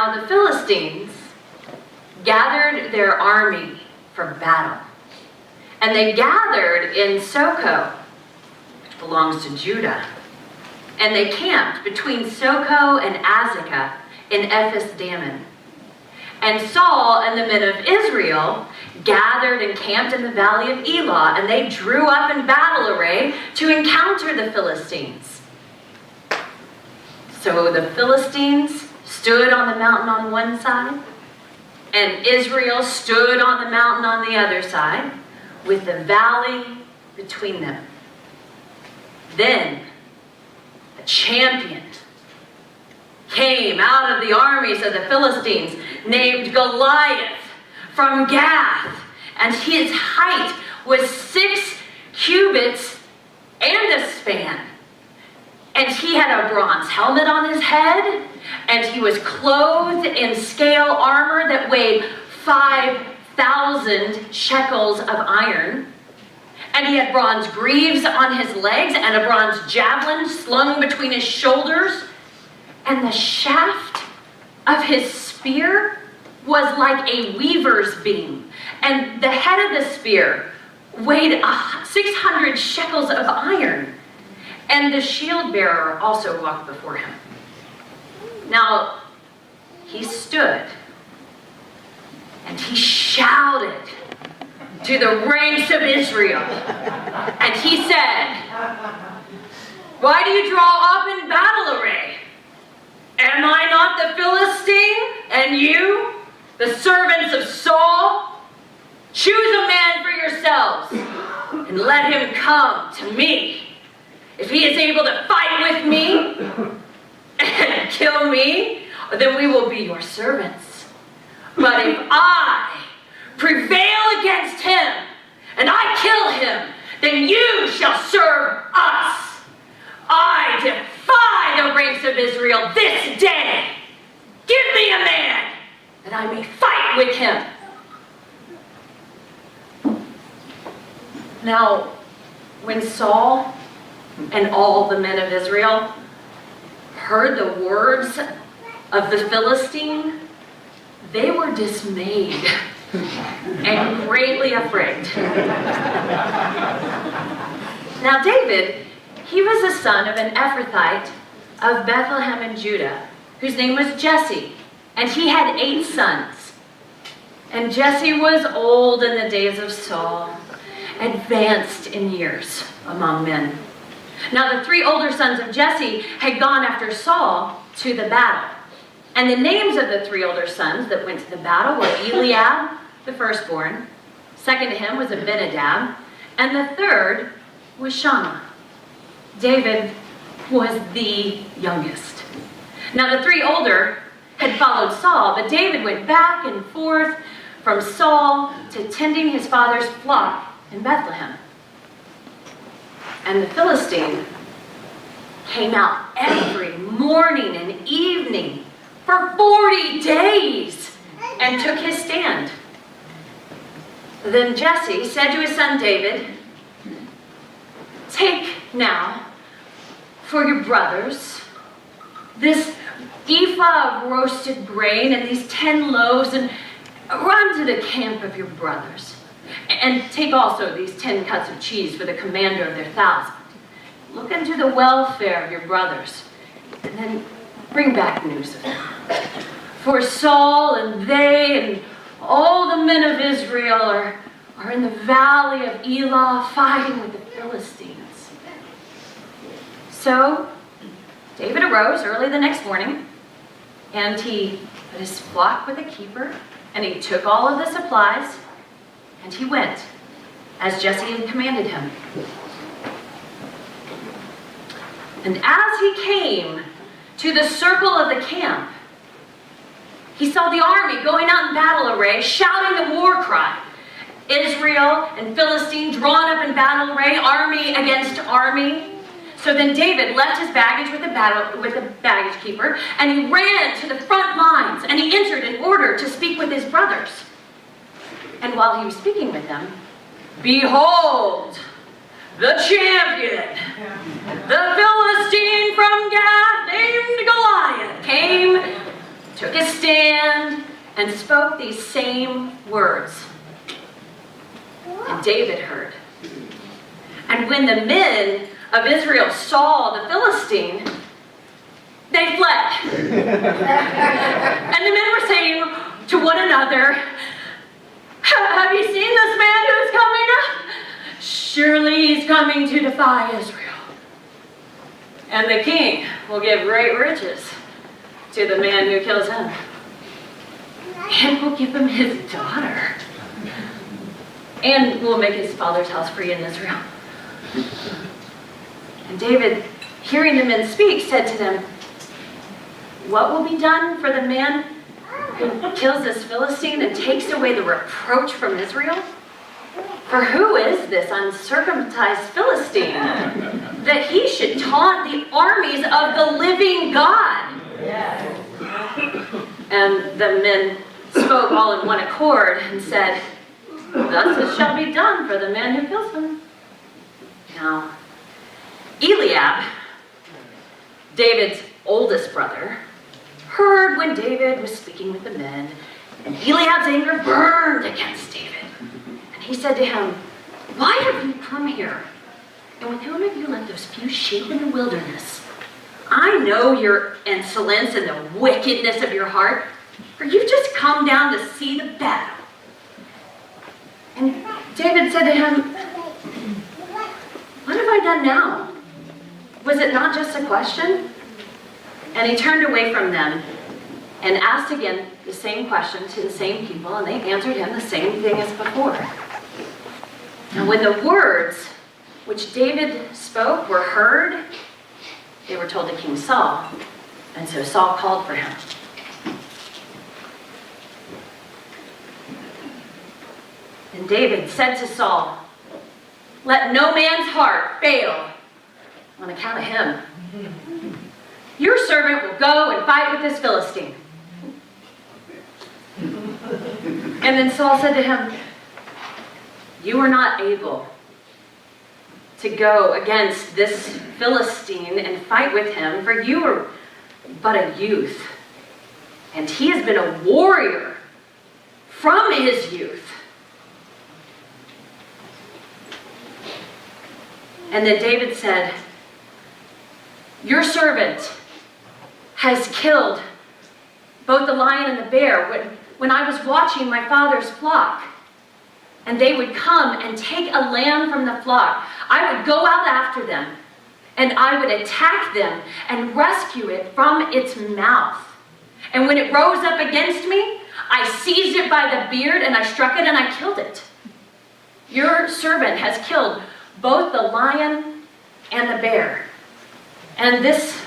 Now the Philistines gathered their army for battle. And they gathered in Soko, which belongs to Judah. And they camped between Soko and Azekah in Ephes Dammim. And Saul and the men of Israel gathered and camped in the valley of Elah, and they drew up in battle array to encounter the Philistines. So the Philistines stood on the mountain on one side, and Israel stood on the mountain on the other side, with the valley between them. Then a champion came out of the armies of the Philistines, named Goliath from Gath, and his height was 6 cubits and a span. And he had a bronze helmet on his head, and he was clothed in scale armor that weighed 5,000 shekels of iron. And he had bronze greaves on his legs and a bronze javelin slung between his shoulders. And the shaft of his spear was like a weaver's beam. And the head of the spear weighed 600 shekels of iron. And the shield bearer also walked before him. Now, he stood and he shouted to the ranks of Israel. And he said, "Why do you draw up in battle array? Am I not the Philistine, and you, the servants of Saul? Choose a man for yourselves, and let him come to me. If he is able to fight with me and kill me, then we will be your servants. But if I prevail against him, and I kill him, then you shall serve us. I defy the ranks of Israel this day. Give me a man, that I may fight with him." Now, when Saul and all the men of Israel heard the words of the Philistine, they were dismayed and greatly afraid. Now David, he was the son of an Ephrathite of Bethlehem in Judah, whose name was Jesse, and he had 8 sons. And Jesse was old in the days of Saul, advanced in years among men. Now the 3 older sons of Jesse had gone after Saul to the battle. And the names of the 3 older sons that went to the battle were Eliab, the firstborn. Second to him was Abinadab. And the third was Shammah. David was the youngest. Now the 3 older had followed Saul, but David went back and forth from Saul to tending his father's flock in Bethlehem. And the Philistine came out every morning and evening for 40 days and took his stand. Then Jesse said to his son David, "Take now for your brothers this ephah of roasted grain and these 10 loaves, and run to the camp of your brothers. And take also these 10 cuts of cheese for the commander of their 1,000. Look into the welfare of your brothers, and then bring back news of them. For Saul and they and all the men of Israel are in the valley of Elah fighting with the Philistines." So David arose early the next morning, and he put his flock with a keeper, and he took all of the supplies, and he went as Jesse had commanded him. And as he came to the circle of the camp, he saw the army going out in battle array, shouting the war cry. Israel and Philistine drawn up in battle array, army against army. So then David left his baggage with the baggage keeper, and he ran to the front lines, and he entered in order to speak with his brothers. And while he was speaking with them, behold, the champion, the Philistine from Gath named Goliath, came, took his stand spoke these same words. And David heard. And when the men of Israel saw the Philistine, they fled. And the men were saying to one another, have you seen this man who is coming up? Surely he's coming to defy Israel. And the king will give great riches to the man who kills him. And will give him his daughter. And will make his father's house free in Israel. And David, hearing the men speak, said to them, what will be done for the man who kills this Philistine and takes away the reproach from Israel? For who is this uncircumcised Philistine that he should taunt the armies of the living God? Yes. And the men spoke all in one accord and said, thus it shall be done for the man who kills him. Now, Eliab, David's oldest brother, heard when David was speaking with the men, and Eliab's anger burned against David. And he said to him, why have you come here? And with whom have you left those few sheep in the wilderness? I know your insolence and the wickedness of your heart, for you've just come down to see the battle. And David said to him, what have I done now? Was it not just a question? And he turned away from them and asked again the same question to the same people, and they answered him the same thing as before. Now when the words which David spoke were heard, they were told to King Saul, and so Saul called for him. And David said to Saul, let no man's heart fail on account of him. Your servant will go and fight with this Philistine. And then Saul said to him, you are not able to go against this Philistine and fight with him, for you are but a youth, and he has been a warrior from his youth. And then David said, your servant has killed both the lion and the bear when I was watching my father's flock. And they would come and take a lamb from the flock. I would go out after them, and I would attack them and rescue it from its mouth. And when it rose up against me, I seized it by the beard, and I struck it, and I killed it. Your servant has killed both the lion and the bear. And this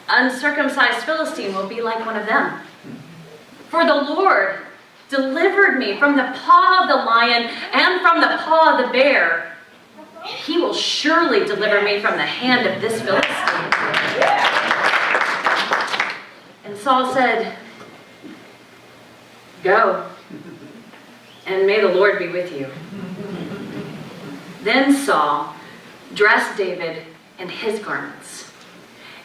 uncircumcised Philistine will be like one of them. For the Lord delivered me from the paw of the lion and from the paw of the bear. He will surely deliver me from the hand of this Philistine. And Saul said, go, and may the Lord be with you. Then Saul dressed David in his garments,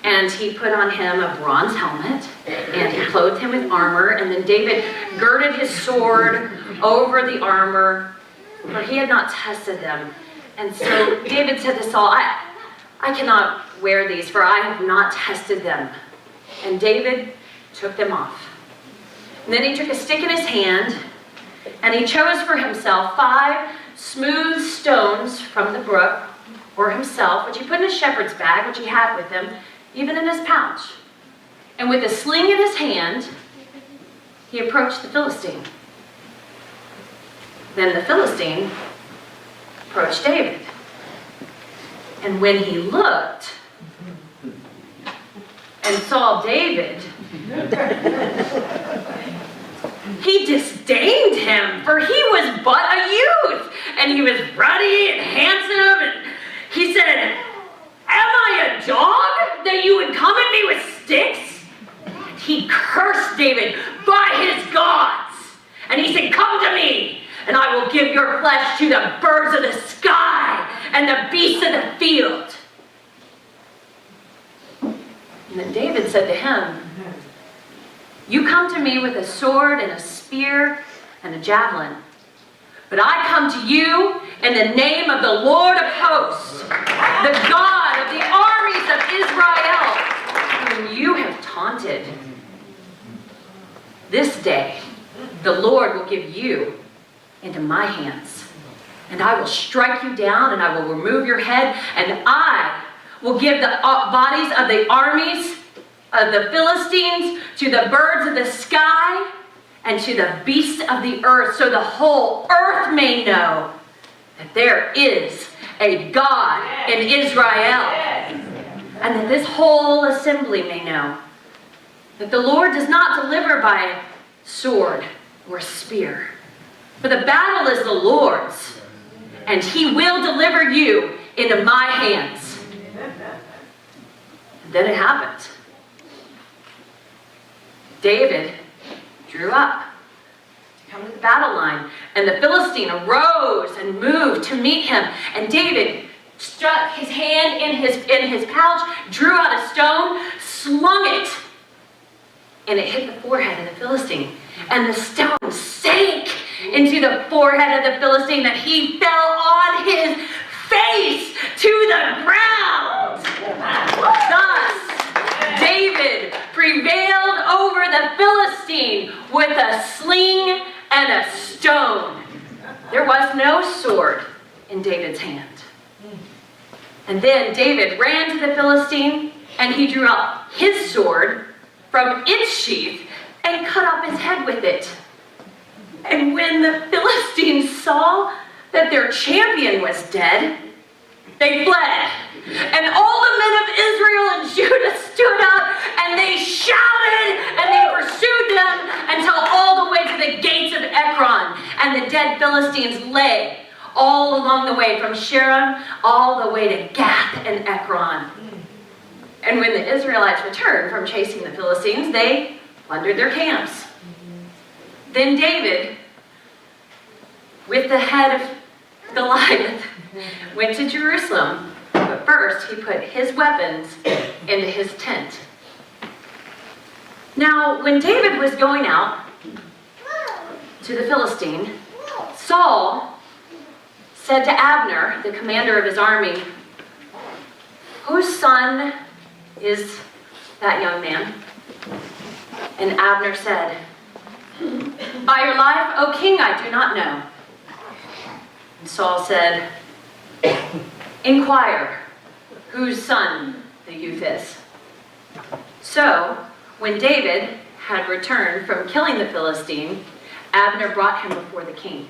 and he put on him a bronze helmet, and he clothed him with armor, and then David girded his sword over the armor, for he had not tested them. And so David said to Saul, I cannot wear these, for I have not tested them. And David took them off. And then he took a stick in his hand, and he chose for himself 5 smooth stones from the brook for himself, which he put in a shepherd's bag, which he had with him, even in his pouch. And with a sling in his hand, he approached the Philistine. Then the Philistine approached David. And when he looked and saw David, he disdained him, for he was but a youth, and he was ruddy and handsome, and he said, am I a dog that you would come at me with sticks? And he cursed David by his gods, and he said, come to me, and I will give your flesh to the birds of the sky and the beasts of the field. And then David said to him, you come to me with a sword and a spear spear and a javelin. But I come to you in the name of the Lord of hosts, the God of the armies of Israel, whom you have taunted. This day, the Lord will give you into my hands, and I will strike you down, and I will remove your head, and I will give the bodies of the armies of the Philistines to the birds of the sky and to the beasts of the earth, so the whole earth may know that there is a God in Israel, and that this whole assembly may know that the Lord does not deliver by sword or spear, for the battle is the Lord's, and he will deliver you into my hands. And then it happened. David drew up to come to the battle line, and the Philistine arose and moved to meet him. And David stuck his hand in his pouch, drew out a stone, slung it, and it hit the forehead of the Philistine. And the stone sank into the forehead of the Philistine, that he fell on his face to the ground. Thus, David prevailed over the Philistine with a sling and a stone. There was no sword in David's hand. And then David ran to the Philistine, and he drew out his sword from its sheath and cut off his head with it. And when the Philistines saw that their champion was dead, they fled. And all the men of Israel and Judah stood up, and they shouted, and they pursued them until all the way to the gates of Ekron. And the dead Philistines lay all along the way from Sharon all the way to Gath and Ekron. And when the Israelites returned from chasing the Philistines, they plundered their camps. Then David, with the head of Goliath, went to Jerusalem, but first he put his weapons into his tent. Now, when David was going out to the Philistine, Saul said to Abner, the commander of his army, "Whose son is that young man?" And Abner said, "By your life, O king, I do not know." And Saul said, "Inquire whose son the youth is." So, when David had returned from killing the Philistine, Abner brought him before the king,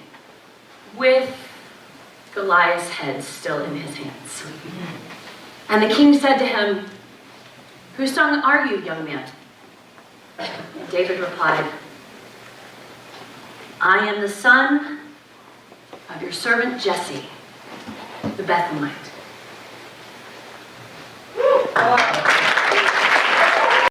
with Goliath's head still in his hands. And the king said to him, "Whose son are you, young man?" And David replied, "I am the son of your servant Jesse, the Bethlehemite."